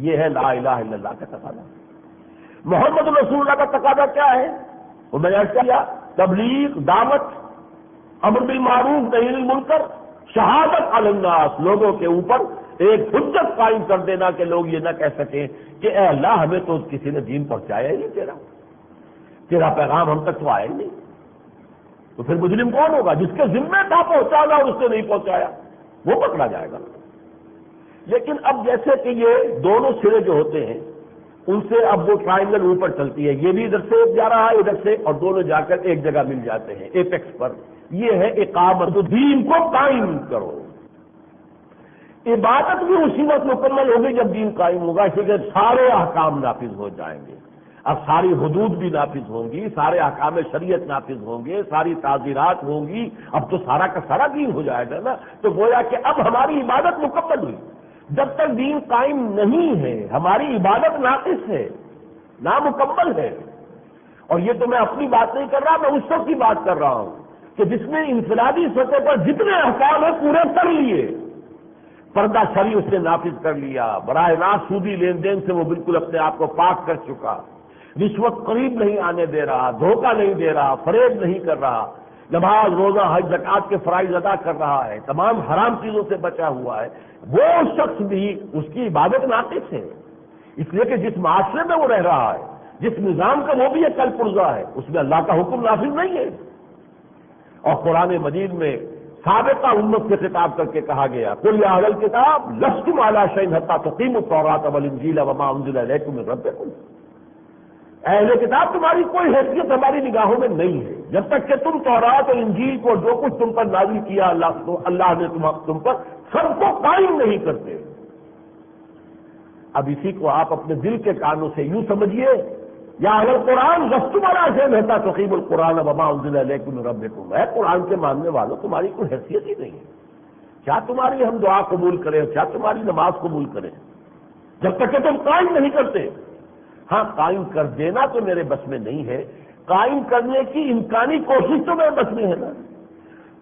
یہ ہے لا الہ الا اللہ کا تقاضا۔ محمد رسول اللہ کا تقاضا کیا ہے؟ وہ میں نے عرض کیا، تبلیغ، دعوت، امر بالمعروف نہی عن المنکر، شہادت علی الناس، لوگوں کے اوپر ایک حجت قائم کر دینا کہ لوگ یہ نہ کہہ سکیں کہ اے اللہ ہمیں تو کسی نے دین پہنچایا ہی نہیں، تیرا پیغام ہم تک تو آیا ہی نہیں۔ تو پھر مجرم کون ہوگا؟ جس کے ذمہ تھا پہنچانا اور اس نے نہیں پہنچایا، وہ پکڑا جائے گا۔ لیکن اب جیسے کہ یہ دونوں سرے جو ہوتے ہیں ان سے اب وہ ٹرائنگل اوپر چلتی ہے، یہ بھی ادھر سے جا رہا ہے ادھر سے، اور دونوں جا کر ایک جگہ مل جاتے ہیں ایپیکس پر۔ یہ ہے اقامت دین کو قائم کرو۔ عبادت بھی اسی وقت مکمل ہوگی جب دین قائم ہوگا، اس لیے سارے احکام نافذ ہو جائیں گے۔ اب ساری حدود بھی نافذ ہوں گی، سارے احکام شریعت نافذ ہوں گے، ساری تعزیرات ہوں گی، اب تو سارا کا سارا دین ہو جائے گا نا۔ تو گویا کہ اب ہماری عبادت مکمل ہوئی۔ جب تک دین قائم نہیں ہے ہماری عبادت ناقص ہے، نامکمل ہے۔ اور یہ تو میں اپنی بات نہیں کر رہا، میں اس وقت کی بات کر رہا ہوں کہ جس نے انفرادی سطح پر جتنے احکام ہیں پورے کر لیے، پردہ شرعی اس نے نافذ کر لیا، براہ راست سودی لین دین سے وہ بالکل اپنے آپ کو پاک کر چکا، رشوت قریب نہیں آنے دے رہا، دھوکہ نہیں دے رہا، فریب نہیں کر رہا، نماز روزہ حج زکوٰۃ کے فرائض ادا کر رہا ہے، تمام حرام چیزوں سے بچا ہوا ہے، وہ شخص بھی اس کی عبادت ناقص ہے۔ اس لیے کہ جس معاشرے میں وہ رہ رہا ہے، جس نظام کا وہ بھی ایک کل پرزہ ہے، اس میں اللہ کا حکم نافذ نہیں ہے۔ اور قرآن مجید میں سابقہ امت سے خطاب کر کے کہا گیا، قل یا اہل الکتاب لستم علی شیء حتی تقیموا التوراۃ والانجیل وما انزل الیکم من ربکم۔ اہل کتاب تمہاری کوئی حیثیت ہماری نگاہوں میں نہیں ہے جب تک کہ تم تورات اور انجیل کو جو کچھ تم پر نازل کیا اللہ نے تم پر سب کو قائم نہیں کرتے۔ اب اسی کو آپ اپنے دل کے کانوں سے یوں سمجھیے، یا اہل قرآن لستم علی شیء حتی تقیموا القرآن وما انزل الیکم من ربکم۔ اے قرآن کے ماننے والوں، تمہاری کوئی حیثیت ہی نہیں ہے، کیا تمہاری ہم دعا قبول کریں، کیا تمہاری نماز قبول کریں، جب تک کہ تم قائم نہیں کرتے۔ ہاں قائم کر دینا تو میرے بس میں نہیں ہے، قائم کرنے کی امکانی کوشش تو میرے بس میں ہے نا۔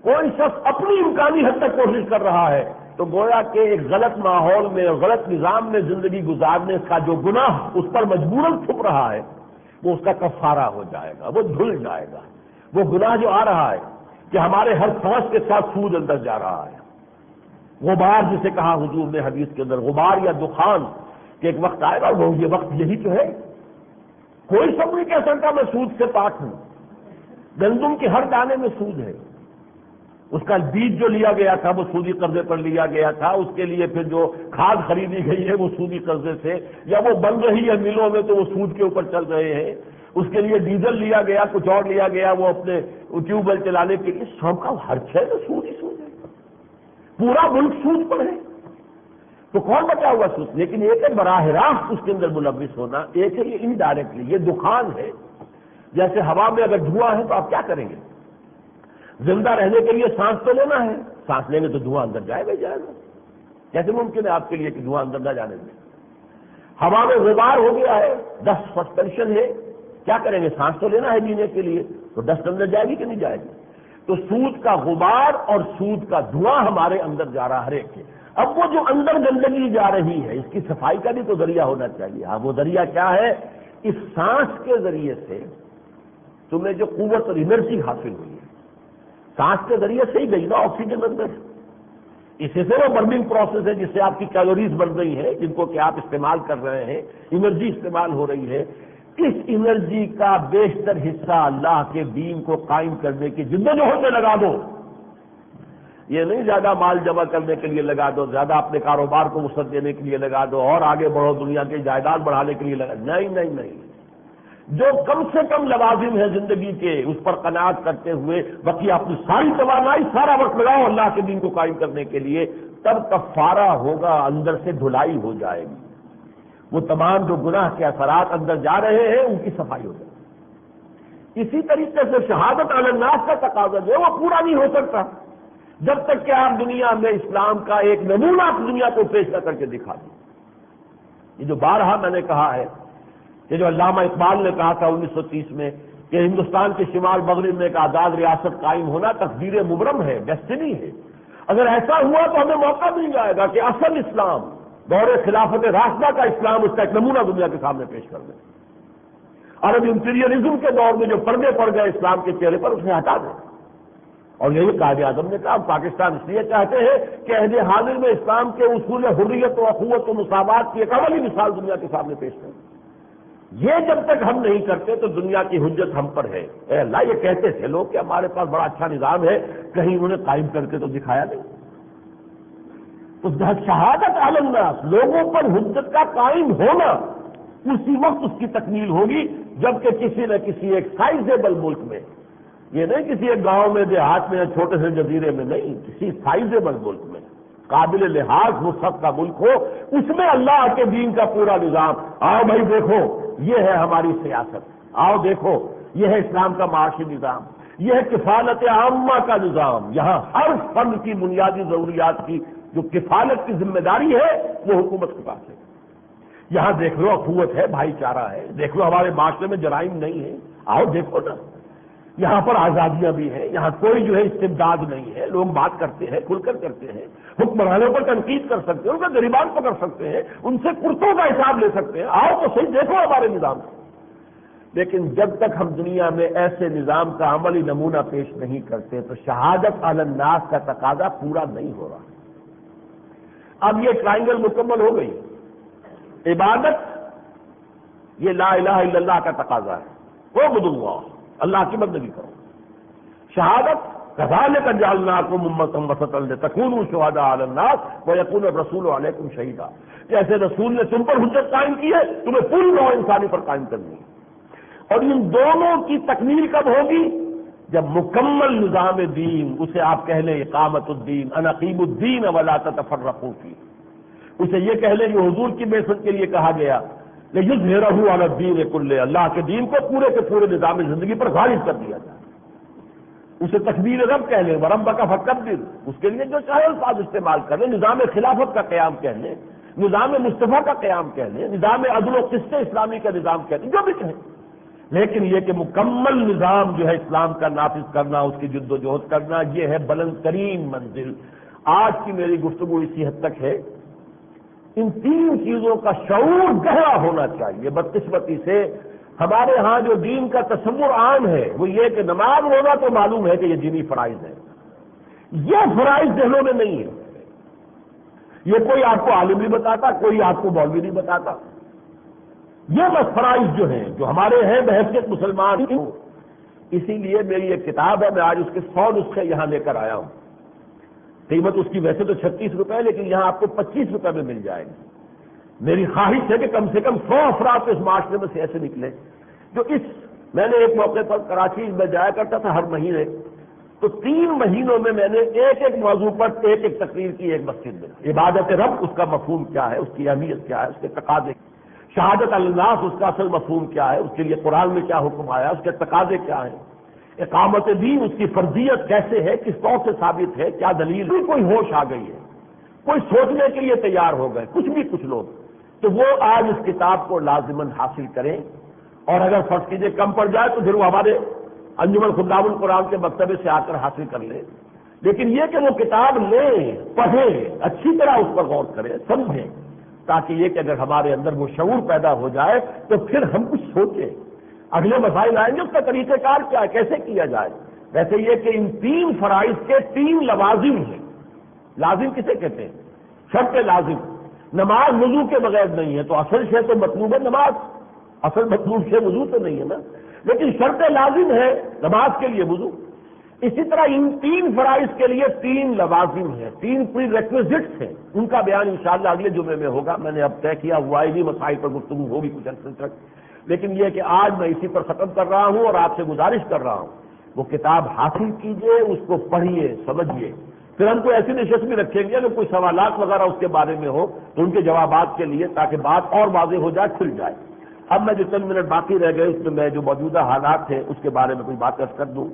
کوئی شخص اپنی امکانی حد تک کوشش کر رہا ہے تو گویا کہ ایک غلط ماحول میں اور غلط نظام میں زندگی گزارنے کا جو گناہ اس پر مجبوراً چھپ رہا ہے وہ اس کا کفارہ ہو جائے گا، وہ دھل جائے گا۔ وہ گناہ جو آ رہا ہے کہ ہمارے ہر سانس کے ساتھ سود اندر جا رہا ہے، غبار جسے کہا حضور نے حدیث کے اندر، غبار یا دخان، کہ ایک وقت آئے گا، وہ یہ وقت یہی تو ہے۔ کوئی سب نہیں کہہ سکتا میں سود سے پاک ہوں۔ گندم کے ہر دانے میں سود ہے، اس کا بیج جو لیا گیا تھا وہ سودی قرضے پر لیا گیا تھا، اس کے لیے پھر جو کھاد خریدی گئی ہے وہ سودی قرضے سے، یا وہ بن رہی ہے ملوں میں تو وہ سود کے اوپر چل رہے ہیں، اس کے لیے ڈیزل لیا گیا، کچھ اور لیا گیا وہ اپنے ٹیوب ویل چلانے کے لیے، سب کا ہر شے میں سود ہی سود ہے، پورا ملک سود پر ہے۔ تو کون بچا ہوا سود؟ لیکن ایک ہے براہ راست اس کے اندر ملوث ہونا، ایک ہے یہ انڈائریکٹلی، یہ دخان ہے۔ جیسے ہوا میں اگر دھواں ہے تو آپ کیا کریں گے؟ زندہ رہنے کے لیے سانس تو لینا ہے، سانس لیں گے تو دھواں اندر جائے گا ہی جائے گا۔ کیسے ممکن ہے آپ کے لیے کہ دھواں اندر نہ جانے دیں؟ ہوا میں غبار ہو گیا ہے، ڈسٹ سسپینشن ہے، کیا کریں گے؟ سانس تو لینا ہے جینے کے لیے، تو ڈسٹ اندر جائے گی کہ نہیں جائے گی؟ تو سود کا غبار اور سود کا دھواں ہمارے اندر جا رہا ہر ایک کے۔ اب وہ جو اندر گندگی جا رہی ہے اس کی صفائی کا بھی تو ذریعہ ہونا چاہیے۔ ہاں وہ ذریعہ کیا ہے؟ اس سانس کے ذریعے سے تمہیں جو قوت اور انرجی حاصل ہوئی ہے، سانس کے ذریعے سے ہی گئی نا آکسیجن اندر، اسی سے وہ برننگ پروسیس ہے جس سے آپ کی کیلوریز بن رہی ہیں، جن کو کہ آپ استعمال کر رہے ہیں، انرجی استعمال ہو رہی ہے۔ اس انرجی کا بیشتر حصہ اللہ کے دین کو قائم کرنے کی جدوجہد میں لگا دو۔ یہ نہیں زیادہ مال جمع کرنے کے لیے لگا دو، زیادہ اپنے کاروبار کو وسعت دینے کے لیے لگا دو، اور آگے بڑھو دنیا کی جائیداد بڑھانے کے لیے لگا، نہیں نہیں نہیں، جو کم سے کم لوازم ہے زندگی کے اس پر قناعت کرتے ہوئے بقیہ اپنی ساری توانائی سارا وقت لگاؤ اللہ کے دین کو قائم کرنے کے لیے، تب کفارہ ہوگا، اندر سے دھلائی ہو جائے گی، وہ تمام جو گناہ کے اثرات اندر جا رہے ہیں ان کی صفائی ہو جائے گی۔ اسی طریقے سے شہادت علی الناس کا تقاضا جو ہے وہ پورا نہیں ہو سکتا جب تک کہ آپ دنیا میں اسلام کا ایک نمونہ دنیا کو پیش نہ کر کے دکھا دیں۔ یہ جو بارہا میں نے کہا ہے، یہ جو علامہ اقبال نے کہا تھا 1930 میں کہ ہندوستان کے شمال مغرب میں ایک آزاد ریاست قائم ہونا تقدیر مبرم ہے، ڈیسٹنی ہے، اگر ایسا ہوا تو ہمیں موقع مل جائے گا کہ اصل اسلام دور خلافت راشدہ کا اسلام، اس کا ایک نمونہ دنیا کے سامنے پیش کر دیں۔ عرب امپیریلزم کے دور میں جو پردے پڑ گئے اسلام کے چہرے پر، اسے ہٹا دیں۔ اور یہی قائد اعظم نے کہا، پاکستان اس لیے چاہتے ہیں کہ عہد حاضر میں اسلام کے اصول حریت و اخوت و مساوات کی ایک اولی مثال دنیا کے سامنے پیش کریں۔ یہ جب تک ہم نہیں کرتے تو دنیا کی حجت ہم پر ہے۔ اے اللہ، یہ کہتے تھے لوگ کہ ہمارے پاس بڑا اچھا نظام ہے، کہیں انہوں نے قائم کر کے تو دکھایا نہیں۔ تو شہادت علی الناس، لوگوں پر حجت کا قائم ہونا، اسی وقت اس کی تکمیل ہوگی جبکہ کسی نہ کسی ایک سائزیبل ملک میں، یہ نہیں کسی ایک گاؤں میں، دیہات میں یا چھوٹے سے جزیرے میں نہیں، کسی سائزیبل ملک میں، قابل لحاظ وسعت کا ملک ہو، اس میں اللہ کے دین کا پورا نظام۔ آؤ بھائی دیکھو، یہ ہے ہماری سیاست، آؤ دیکھو یہ ہے اسلام کا معاشی نظام، یہ ہے کفالت عامہ کا نظام۔ یہاں ہر فرد کی بنیادی ضروریات کی جو کفالت کی ذمہ داری ہے وہ حکومت کے پاس ہے۔ یہاں دیکھ لو اخوت ہے، بھائی چارہ ہے، دیکھ لو ہمارے معاشرے میں جرائم نہیں ہے، آؤ دیکھو نا، یہاں پر آزادیاں بھی ہیں، یہاں کوئی جو ہے استبداد نہیں ہے، لوگ بات کرتے ہیں، کھل کر کرتے ہیں، حکمرانوں پر تنقید کر سکتے ہیں، ان کا گریبان پکڑ سکتے ہیں، ان سے کرتوں کا حساب لے سکتے ہیں، آؤ تو صحیح دیکھو ہمارے نظام کو۔ لیکن جب تک ہم دنیا میں ایسے نظام کا عملی نمونہ پیش نہیں کرتے تو شہادت علی الناس کا تقاضا پورا نہیں ہو رہا۔ اب یہ ٹرائنگل مکمل ہو گئی، عبادت یہ لا الہ الا اللہ کا تقاضا ہے، اعبدوا اللہ، اللہ کی بندگی کرو۔ شہادت کذالک جعلناکم امۃ وسطا لتکونوا شہداء علی الناس ویکون الرسول علیکم شہیدا، جیسے رسول نے تم پر حجت قائم کی ہے، تمہیں پوری نوع انسانی پر قائم کرنی ہے۔ اور ان دونوں کی تکمیل کب ہوگی؟ جب مکمل نظام دین، اسے آپ کہہ لیں اقامت الدین، ان اقیموا الدین ولا تتفرقوا فیہ، اسے یہ کہہ لیں جو حضور کی بعثت کے لیے کہا گیا لِیُظْهِرَهُ عَلَى الدِّینِ كُلِّهِ، اللہ کے دین کو پورے کے پورے نظام زندگی پر غالب کر دیا جائے۔ اسے تکبیر رب کہہ لیں، وَرَبَّكَ فَكَبِّرْ، اس کے لیے جو چاہے الفاظ استعمال کر لیں، نظام خلافت کا قیام کہہ لیں، نظام مصطفیٰ کا قیام کہہ لیں، نظام عدل و قسط اسلامی کا نظام کہہ لیں، جو بھی کہیں، لیکن یہ کہ مکمل نظام جو ہے اسلام کا نافذ کرنا، اس کی جد و جہد کرنا، یہ ہے بلند ترین منزل۔ آج کی میری گفتگو اسی حد تک ہے، ان تین چیزوں کا شعور گہرا ہونا چاہیے۔ بدقسمتی سے ہمارے ہاں جو دین کا تصور عام ہے وہ یہ کہ نماز روزہ تو معلوم ہے کہ یہ دینی فرائض ہے، یہ فرائض ذہنوں میں نہیں ہے، یہ کوئی آپ کو عالم نہیں بتاتا، کوئی آپ کو مولوی نہیں بتاتا، یہ بس فرائض جو ہیں جو ہمارے ہیں بحیثیت مسلمان۔ اسی لیے میری ایک کتاب ہے، میں آج اس کے 100 نسخے یہاں لے کر آیا ہوں، قیمت اس کی ویسے تو 36 روپے، لیکن یہاں آپ کو 25 روپے میں مل جائے گی۔ میری خواہش ہے کہ کم سے کم 100 افراد اس معاشرے میں سے ایسے نکلے جو میں نے ایک موقع پر کراچی میں جایا کرتا تھا ہر مہینے، تو 3 مہینوں میں میں نے ایک موضوع پر ایک تقریر کی ایک مسجد میں۔ عبادت رب، اس کا مفہوم کیا ہے، اس کی اہمیت کیا ہے، اس کے تقاضے، شہادت علی الناس، اس کا اصل مفہوم کیا ہے، اس کے لیے قرآن میں کیا حکم آیا، اس کے تقاضے کیا ہیں، اقامت دین، اس کی فرضیت کیسے ہے، کس طور سے ثابت ہے، کیا دلیل، کوئی ہوش آ گئی ہے، کوئی سوچنے کے لیے تیار ہو گئے، کچھ لوگ، تو وہ آج اس کتاب کو لازماً حاصل کریں، اور اگر فرض کیجئے کم پڑ جائے تو پھر وہ ہمارے انجمن خدام القرآن کے مکتبے سے آ کر حاصل کر لیں، لیکن یہ کہ وہ کتاب لیں، پڑھیں، اچھی طرح اس پر غور کریں، سمجھیں، تاکہ یہ کہ اگر ہمارے اندر وہ شعور پیدا ہو جائے تو پھر ہم کچھ سوچیں، اگلے مسائل آئیں گے اس کا طریقہ کار کیا ہے، کیسے کیا جائے۔ ویسے یہ کہ ان 3 فرائض کے 3 لوازم ہیں۔ لازم کسے کہتے ہیں؟ شرط لازم۔ نماز وضو کے بغیر نہیں ہے، تو اصل شے تو مطلوب ہے نماز، اصل مطلوب شے وضو تو نہیں ہے نا، لیکن شرط لازم ہے نماز کے لیے وضو۔ اسی طرح ان 3 فرائض کے لیے 3 لوازم ہیں، 3 پری ریکویزٹس ہیں، ان کا بیان انشاءاللہ اگلے جمعے میں ہوگا۔ میں نے اب طے کیا ہوا ہے، مسائل پر گفتگو ہوگی کچھ عرصے تک، لیکن یہ کہ آج میں اسی پر ختم کر رہا ہوں اور آپ سے گزارش کر رہا ہوں وہ کتاب حاصل کیجئے، اس کو پڑھیے، سمجھیے، پھر ہم کو ایسی نشست بھی رکھیں گے اگر کوئی سوالات وغیرہ اس کے بارے میں ہو تو ان کے جوابات کے لیے، تاکہ بات اور واضح ہو جائے، کھل جائے۔ اب میں جو چند منٹ باقی رہ گئے اس میں جو موجودہ حالات ہیں اس کے بارے میں کوئی بات عرض کر دوں۔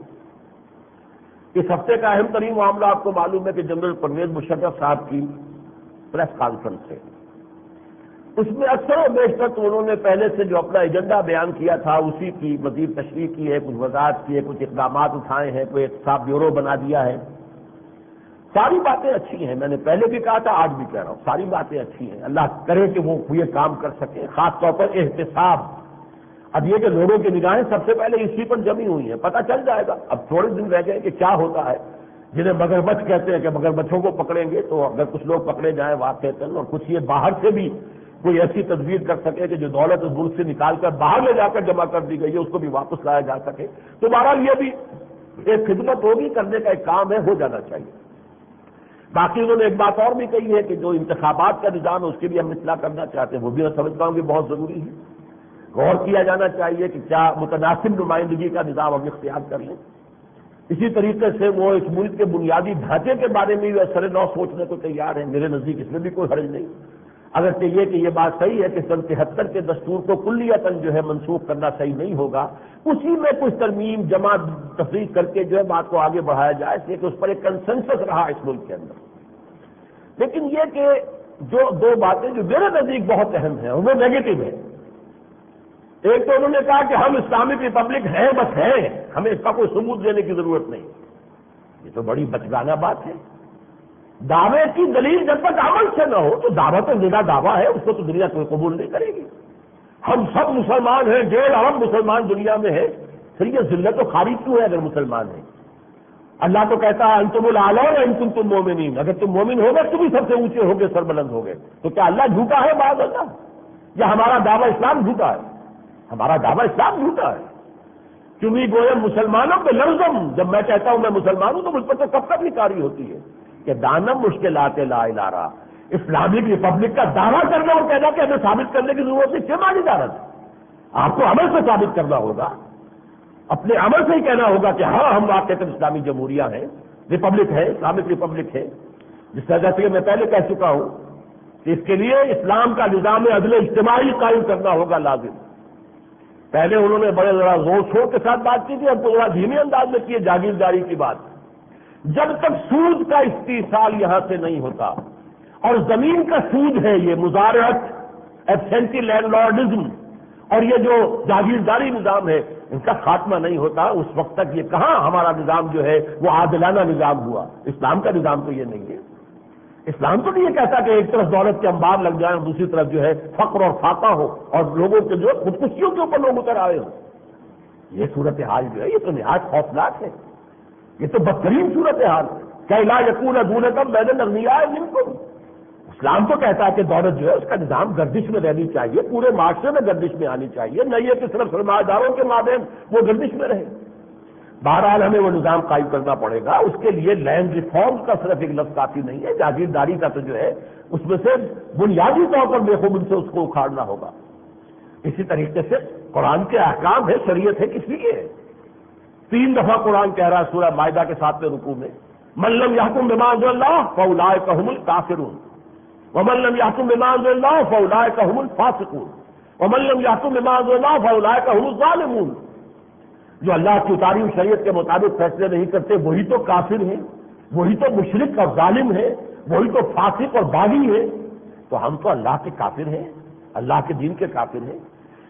اس ہفتے کا اہم ترین معاملہ آپ کو معلوم ہے کہ جنرل پرویز مشرف صاحب کی پریس کانفرنس ہے، اس میں اکثر و بیشتر تو انہوں نے پہلے سے جو اپنا ایجنڈا بیان کیا تھا اسی کی مزید تشریح کی ہے، کچھ وضاحت کی ہے، کچھ اقدامات اٹھائے ہیں، کوئی ایک صاحب بیورو بنا دیا ہے۔ ساری باتیں اچھی ہیں، میں نے پہلے بھی کہا تھا، آج بھی کہہ رہا ہوں، ساری باتیں اچھی ہیں، اللہ کرے کہ وہ یہ کام کر سکیں، خاص طور پر احتساب۔ اب یہ کہ لوگوں کی نگاہیں سب سے پہلے اسی پر جمی ہوئی ہیں، پتہ چل جائے گا، اب تھوڑے دن رہ گئے کہ کیا ہوتا ہے۔ جنہیں مگرمچھ کہتے ہیں کہ مگرمچھوں کو پکڑیں گے، تو اگر کچھ لوگ پکڑے جائیں واقعتاً، اور کچھ یہ باہر سے بھی کوئی ایسی تدبیر کر سکے کہ جو دولت اس ملک سے نکال کر باہر لے جا کر جمع کر دی گئی ہے اس کو بھی واپس لایا جا سکے، تو بہرحال یہ بھی ایک خدمت ہوگی، کرنے کا ایک کام ہے، ہو جانا چاہیے۔ باقی انہوں نے ایک بات اور بھی کہی ہے کہ جو انتخابات کا نظام ہے اس کی بھی ہم اصلاح کرنا چاہتے ہیں، وہ بھی میں سمجھتا ہوں کہ بہت ضروری ہے، غور کیا جانا چاہیے کہ کیا متناسب نمائندگی کا نظام ہم اختیار کر لیں۔ اسی طریقے سے وہ اس ملک کے بنیادی ڈھانچے کے بارے میں بھی سر نو سوچنے کو تیار ہیں، میرے نزدیک اس میں بھی کوئی حرج نہیں، اگر چاہیے کہ یہ بات صحیح ہے کہ سن 73 کے دستور کو کلیتاً جو ہے منسوخ کرنا صحیح نہیں ہوگا، اسی میں کچھ ترمیم جمع تفریق کر کے جو ہے بات کو آگے بڑھایا جائے، اس لیے کہ اس پر ایک کنسنسس رہا اس ملک کے اندر۔ لیکن یہ کہ جو دو باتیں جو میرے نزدیک بہت اہم ہیں وہ نیگیٹو ہے۔ ایک تو انہوں نے کہا کہ ہم اسلامک ریپبلک ہیں، بس ہیں، ہمیں اس کا کوئی ثبوت دینے کی ضرورت نہیں۔ یہ تو بڑی بچگانہ بات ہے۔ دعوے کی دلیل جب تک عمل سے نہ ہو تو دعویٰ تو زندہ دعویٰ ہے، اس کو تو دنیا کوئی قبول نہیں کرے گی۔ ہم سب مسلمان ہیں، 1.5 ارب مسلمان دنیا میں ہے، پھر یہ ذلت و خاری کیوں ہے اگر مسلمان ہیں؟ اللہ تو کہتا ہے انتم الاعلون ان کنتم مومنین، اگر تم مومن ہو گئے تم ہی سب سے اونچے ہو گئے، سربلند ہو گئے۔ تو کیا اللہ جھوٹا ہے بعض اللہ، یا ہمارا دعویٰ اسلام جھوٹا ہے؟ ہمارا دعویٰ اسلام جھوٹا ہے، کیونکہ گویا مسلمانوں کے لفظم جب میں کہتا ہوں میں مسلمان ہوں تو مجھ پر تو کب تک کاری ہوتی ہے کہ دانم مشکلات لا الہ، اسلامک ریپبلک کا دعویٰ کرنا اور کہنا کہ ہمیں ثابت کرنے کی ضرورت نہیں، کیا معنی دارت ہے؟ آپ کو عمل سے ثابت کرنا ہوگا، اپنے عمل سے ہی کہنا ہوگا کہ ہاں ہم واقعی اسلامی جمہوریہ ہیں، ریپبلک ہے، اسلامک ریپبلک ہے، جس طرح سے میں پہلے کہہ چکا ہوں کہ اس کے لیے اسلام کا نظام عدل اجتماعی قائم کرنا ہوگا لازم۔ پہلے انہوں نے بڑے ذرا زور شور کے ساتھ بات کی تھی، اب تو ذرا دھیمی انداز میں کی ہے جاگیرداری کی بات۔ جب تک سود کا استیصال یہاں سے نہیں ہوتا اور زمین کا سود ہے یہ مزارعت، ایبسینٹی لینڈ لارڈزم، اور یہ جو جاگیرداری نظام ہے ان کا خاتمہ نہیں ہوتا، اس وقت تک یہ کہاں ہمارا نظام جو ہے وہ عادلانہ نظام ہوا۔ اسلام کا نظام تو یہ نہیں ہے۔ اسلام تو نہیں یہ کہتا کہ ایک طرف دولت کے انبار لگ جائیں اور دوسری طرف جو ہے فقر اور فاقہ ہو اور لوگوں کے جو خودکشیوں کے اوپر لوگ اتر آئے ہوں۔ یہ صورتحال جو ہے یہ تو نہایت خوفناک ہے، یہ تو بدترین صورتحال ہے۔ کہ لا یکون دونکم بین الاغنیاء منکم، اسلام تو کہتا ہے کہ دولت جو ہے اس کا نظام گردش میں رہنی چاہیے، پورے معاشرے میں گردش میں آنی چاہیے، نہ یہ کہ صرف سرمایہ داروں کے مابین وہ گردش میں رہے۔ بہرحال ہمیں وہ نظام قائم کرنا پڑے گا، اس کے لیے لینڈ ریفارم کا صرف ایک لفظ کافی نہیں ہے، جاگیرداری کا تو جو ہے اس میں سے بنیادی طور پر بے خوبی سے اس کو اکھاڑنا ہوگا۔ اسی طریقے سے قرآن کے احکام ہے، شریعت ہے، کس لیے ہے؟ 3 دفعہ قرآن کہہ رہا ہے سورہ مائدہ کے 7ویں رکوع میں، من لم یحکم بما انزل اللہ فاولئک هم الکافرون ومن لم یحکم بما انزل اللہ فاولئک هم الفاسقون ومن لم یحکم بما انزل اللہ فاولئک هم الظالمون۔ جو اللہ کی اتاری ہوئی شریعت کے مطابق فیصلے نہیں کرتے وہی تو کافر ہیں، وہی تو مشرک اور ظالم ہے، وہی تو فاسق اور باغی ہے۔ تو ہم تو اللہ کے کافر ہیں، اللہ کے دین کے کافر ہیں۔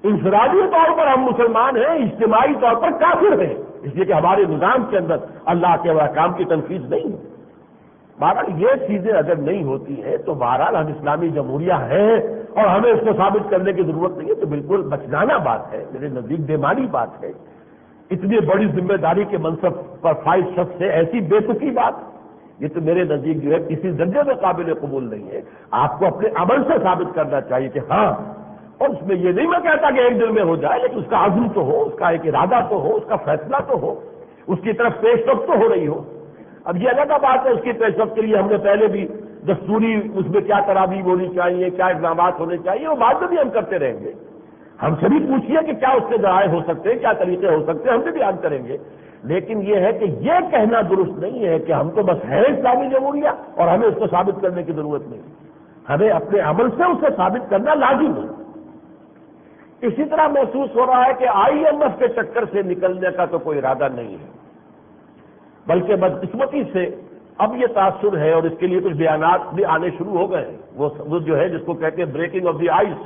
انفرادی طور پر ہم مسلمان ہیں، اجتماعی طور پر کافر ہیں، اس لیے کہ ہمارے نظام کے اندر اللہ کے احکام کی تنفیذ نہیں ہے۔ بہرحال یہ چیزیں اگر نہیں ہوتی ہیں تو بہرحال ہم اسلامی جمہوریہ ہیں اور ہمیں اس کو ثابت کرنے کی ضرورت نہیں ہے، تو بالکل بچگانہ بات ہے، میرے نزدیک بےمانی بات ہے۔ اتنی بڑی ذمہ داری کے منصب پر فائز شخص سے ایسی بے تکی بات، یہ تو میرے نزدیک جو ہے کسی درجے میں قابل قبول نہیں ہے۔ آپ کو اپنے عمل سے ثابت کرنا چاہیے کہ ہاں، اور اس میں یہ نہیں میں کہتا کہ ایک دن میں ہو جائے، لیکن اس کا عزم تو ہو، اس کا ایک ارادہ تو ہو، اس کا فیصلہ تو ہو، اس کی طرف پیش رفت تو ہو رہی ہو۔ اب یہ الگ بات ہے، اس کی پیش رفت کے لیے ہم نے پہلے بھی دستوری اس میں کیا ترابیب ہونی چاہیے، کیا اقدامات ہونے چاہیے، وہ بعد میں بھی ہم کرتے رہیں گے۔ ہم سے بھی پوچھیے کہ کیا اس کے ذرائع ہو سکتے ہیں، کیا طریقے ہو سکتے ہیں، ہم سے بھی بیان کریں گے۔ لیکن یہ ہے کہ یہ کہنا درست نہیں ہے کہ ہم تو بس ہے اسلامی جمہوریہ اور ہمیں اس کو ثابت کرنے کی ضرورت نہیں، ہمیں اپنے عمل سے اسے ثابت کرنا لازم ہے۔ اسی طرح محسوس ہو رہا ہے کہ IMF کے چکر سے نکلنے کا تو کوئی ارادہ نہیں ہے، بلکہ بدقسمتی سے اب یہ تاثر ہے اور اس کے لیے کچھ بیانات بھی آنے شروع ہو گئے ہیں، وہ جو ہے جس کو کہتے ہیں بریکنگ آف دی آئس۔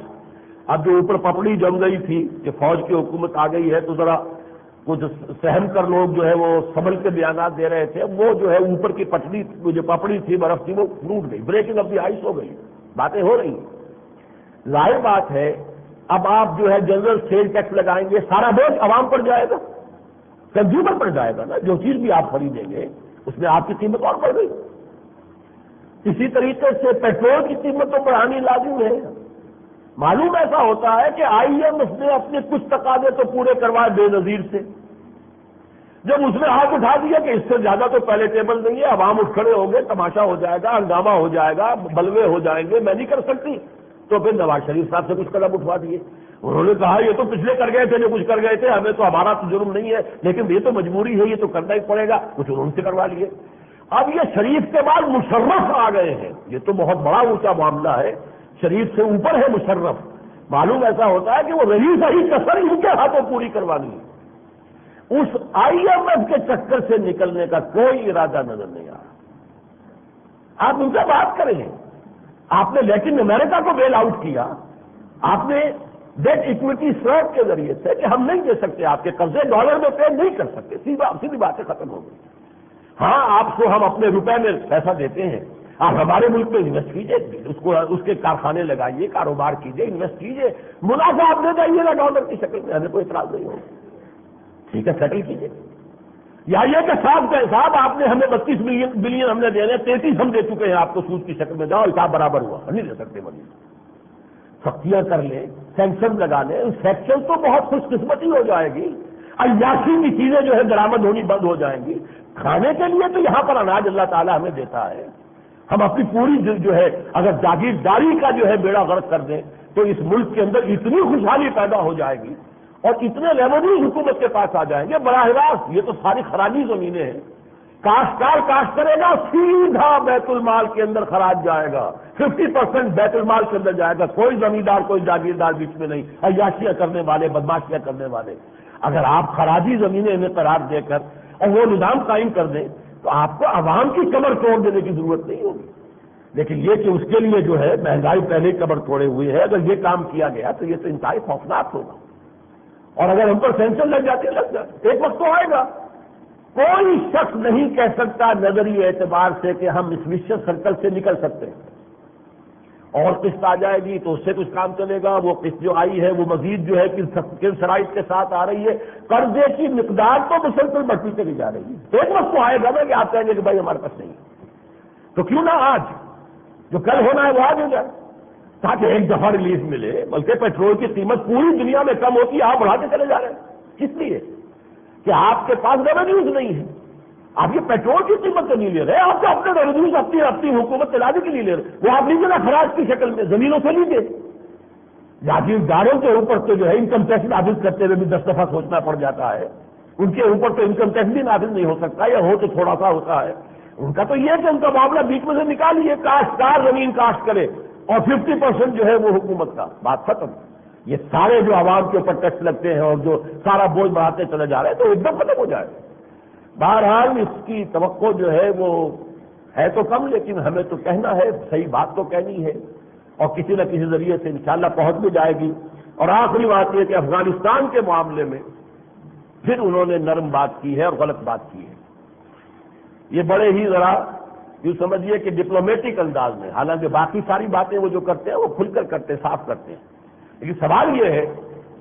اب جو اوپر پپڑی جم گئی تھی کہ فوج کی حکومت آ گئی ہے تو ذرا کچھ سہم کر لوگ جو ہے وہ سنبھل کے بیانات دے رہے تھے، وہ جو ہے اوپر کی پٹڑی جو پپڑی تھی برف کی وہ ٹوٹ گئی، بریکنگ آف دی آئس ہو گئی، باتیں ہو رہی ہیں۔ ظاہر بات ہے اب آپ جو ہے جنرل سیل ٹیکس لگائیں گے، سارا بوجھ عوام پر جائے گا، کنزیومر پر جائے گا نا، جو چیز بھی آپ خریدیں گے اس میں آپ کی قیمت اور بڑھ گئی۔ اسی طریقے سے پیٹرول کی قیمت تو بڑھانی لازم ہے۔ معلوم ایسا ہوتا ہے کہ آئی ایم ایف نے اپنے کچھ تقاضے تو پورے کروائے بے نظیر سے، جب اس نے ہاتھ اٹھا دیا کہ اس سے زیادہ تو پہلے ٹیبل نہیں ہے، عوام اٹھ کھڑے ہوں گے، تماشا ہو جائے گا، ہنگامہ ہو جائے گا، بلوے ہو جائیں گے، میں نہیں کر سکتی، تو پھر نواز شریف صاحب سے کچھ قدم اٹھوا دیے۔ انہوں نے کہا یہ تو پچھلے کر گئے تھے جو کچھ کر گئے تھے، ہمیں تو ہمارا تو جرم نہیں ہے، لیکن یہ تو مجبوری ہے، یہ تو کرنا ہی پڑے گا، کچھ انہوں سے کروا لیے۔ اب یہ شریف کے بعد مشرف آ گئے ہیں، یہ تو بہت بڑا اونچا معاملہ ہے، شریف سے اوپر ہے مشرف۔ معلوم ایسا ہوتا ہے کہ وہ رہی صحیح کسر ان کے ہاتھوں پوری کروانی ہے۔ اس آئی ایم ایف کے چکر سے نکلنے کا کوئی ارادہ نظر نہیں آ رہا۔ آپ ان سے بات کریں، آپ نے لیٹن امریکہ کو بیل آؤٹ کیا، آپ نے ڈیٹ اکویٹی سویپ کے ذریعے سے کہ ہم نہیں دے سکتے، آپ کے قرضے ڈالر میں پے نہیں کر سکتے، سیدھی باتیں ختم ہو گئی۔ ہاں آپ کو ہم اپنے روپے میں پیسہ دیتے ہیں، آپ ہمارے ملک میں انویسٹ کیجیے، اس کے کارخانے لگائیے، کاروبار کیجیے، انویسٹ کیجیے، منافع آپ دے جائیے گا ڈالر کی شکل میں، ہمیں کوئی اعتراض نہیں ہوگا، ٹھیک ہے سیٹل کیجیے۔ یا یہ کہ صاحب آپ نے ہمیں 32 بلین ہم نے دینے، 33 ہم دے چکے ہیں آپ کو سود کی شکل میں، جاؤ حساب برابر ہوا، ہم نہیں دے سکتے مزید۔ سختیاں کر لیں، سینکشن لگا لیں، سینکشن تو بہت خوش قسمتی ہو جائے گی، عیاشی کی چیزیں جو ہے درآمد ہونی بند ہو جائیں گی۔ کھانے کے لیے تو یہاں پر اناج اللہ تعالیٰ ہمیں دیتا ہے، ہم اپنی پوری جو ہے اگر جاگیرداری کا جو ہے بیڑا غرق کر دیں تو اس ملک کے اندر اتنی خوشحالی پیدا ہو جائے گی اور اتنے ریونیو حکومت کے پاس آ جائیں گے براہ راست۔ یہ تو ساری خراجی زمینیں ہیں، کاشتکار کاشت کرے گا، سیدھا بیت المال کے اندر خراج جائے گا، 50% بیت المال کے اندر جائے گا، کوئی زمیندار کوئی جاگیردار بیچ میں نہیں، عیاشیاں کرنے والے، بدماشیاں کرنے والے۔ اگر آپ خراجی زمینیں انہیں قرار دے کر اور وہ نظام قائم کر دیں تو آپ کو عوام کی کمر توڑ دینے کی ضرورت نہیں ہوگی، لیکن یہ کہ اس کے لیے جو ہے مہنگائی پہلے ہی کمر توڑے ہوئے ہے، اگر یہ کام کیا گیا تو یہ تو انتہائی خوفناک ہوگا، اور اگر ہم پر سینکشن لگ جاتے لگ جائے، ایک وقت تو آئے گا۔ کوئی شخص نہیں کہہ سکتا نظری اعتبار سے کہ ہم اس وشیس سرکل سے نکل سکتے ہیں، اور قسط آ جائے گی تو اس سے کچھ کام چلے گا، وہ قسط جو آئی ہے وہ مزید جو ہے کن شرائط کے ساتھ آ رہی ہے، قرضے کی مقدار تو مسلسل بڑھتی چلی جا رہی ہے، ایک وقت تو آئے گا نا کہ آپ کہیں گے کہ بھائی ہمارے پاس نہیں ہے، تو کیوں نہ آج جو کل ہونا ہے وہ آج ہو جائے، تاکہ ایک دفعہ ریلیف ملے۔ بلکہ پیٹرول کی قیمت پوری دنیا میں کم ہوتی ہے، آپ بڑھاتے چلے جا رہے ہیں، کس لیے کہ آپ کے پاس ریونیوز نہیں ہے، آپ یہ پیٹرول کی قیمت تو نہیں لے رہے، آپ تو اپنے ریونیوز اپنی حکومت چلانے کے لیے لے رہے، وہ آپ لیجیے نا خراج کی شکل میں، زمینوں سے لیجیے۔ جاگیرداروں کے اوپر تو جو ہے انکم ٹیکس نافذ کرتے ہوئے بھی 10 دفعہ سوچنا پڑ جاتا ہے، ان کے اوپر تو انکم ٹیکس بھی نافذ نہیں ہو سکتا، یا ہو تو تھوڑا سا ہوتا ہے۔ ان کا تو یہ ہے کہ ان کا معاملہ بیچ میں سے نکالیے، کاشتکار زمین کاشت کرے اور 50% جو ہے وہ حکومت کا، بات ختم۔ یہ سارے جو عوام کے اوپر ٹیکس لگتے ہیں اور جو سارا بوجھ بڑھاتے چلے جا رہے ہیں تو ایک دم ختم ہو جائے۔ بہرحال اس کی توقع جو ہے وہ ہے تو کم، لیکن ہمیں تو کہنا ہے، صحیح بات تو کہنی ہے، اور کسی نہ کسی ذریعے سے انشاءاللہ پہنچ بھی جائے گی۔ اور آخری بات یہ کہ افغانستان کے معاملے میں پھر انہوں نے نرم بات کی ہے اور غلط بات کی ہے، یہ بڑے ہی ذرا یوں سمجھیے کہ ڈپلومیٹک انداز میں، حالانکہ باقی ساری باتیں وہ جو کرتے ہیں وہ کھل کر کرتے ہیں، صاف کرتے ہیں، لیکن سوال یہ ہے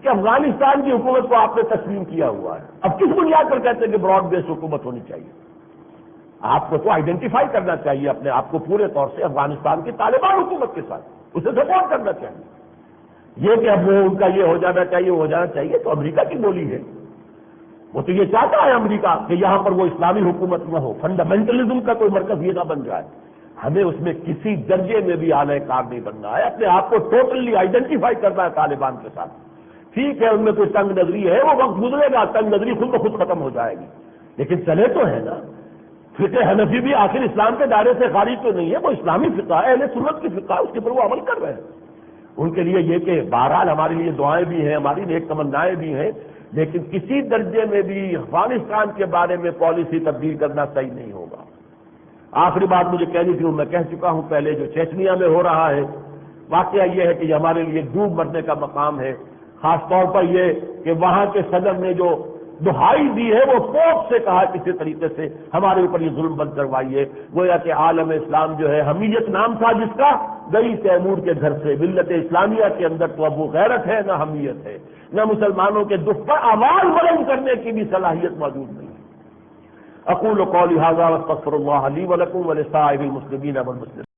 کہ افغانستان کی حکومت کو آپ نے تسلیم کیا ہوا ہے، اب کس بنیاد پر کہتے ہیں کہ براڈ بیس حکومت ہونی چاہیے؟ آپ کو تو آئیڈینٹیفائی کرنا چاہیے اپنے آپ کو پورے طور سے افغانستان کی طالبان حکومت کے ساتھ، اسے سپورٹ کرنا چاہیے۔ یہ کہ اب وہ ان کا یہ ہو جانا چاہیے، وہ ہو جانا چاہیے، تو امریکہ کی بولی ہے، وہ تو یہ چاہتا ہے امریکہ کہ یہاں پر وہ اسلامی حکومت نہ ہو، فنڈامنٹلزم کا کوئی مرکز یہ نہ بن جائے۔ ہمیں اس میں کسی درجے میں بھی اعلی کار نہیں بننا ہے، اپنے آپ کو ٹوٹلی آئیڈینٹیفائی کرنا ہے طالبان کے ساتھ۔ ٹھیک ہے ان میں کوئی تنگ نظری ہے، وہ وقت گزرے گا، تنگ نظری خود بخود ختم ہو جائے گی، لیکن چلے تو ہے نا۔ فقہ حنفی بھی آخر اسلام کے دائرے سے خارج تو نہیں ہے، وہ اسلامی فقہ ہے، اہل سنت کی فقہ ہے، اس کے پر وہ عمل کر رہے ہیں۔ ان کے لیے یہ کہ بہرحال ہمارے لیے دعائیں بھی ہیں، ہماری نیک تمنائیں بھی ہیں، لیکن کسی درجے میں بھی افغانستان کے بارے میں پالیسی تبدیل کرنا صحیح نہیں ہوگا۔ آخری بات مجھے کہنی تھی، میں کہہ چکا ہوں پہلے، جو چیچنیا میں ہو رہا ہے، واقعہ یہ ہے کہ یہ ہمارے لیے ڈوب مرنے کا مقام ہے، خاص طور پر یہ کہ وہاں کے صدر نے جو دہائی دی ہے، وہ پوپ سے کہا کسی طریقے سے ہمارے اوپر یہ ظلم بند کروائیے۔ گویا کہ عالم اسلام جو ہے حمیت نام تھا جس کا، گئی تیمور کے گھر سے۔ ملت اسلامیہ کے اندر تو اب وہ غیرت ہے نہ حمیت ہے، نہ مسلمانوں کے دکھ پر آواز بلند کرنے کی بھی صلاحیت موجود نہیں ہے۔ اقول قولی ھذا واستغفر اللہ لی ولکم ولسائر المسلمین والمسلمات۔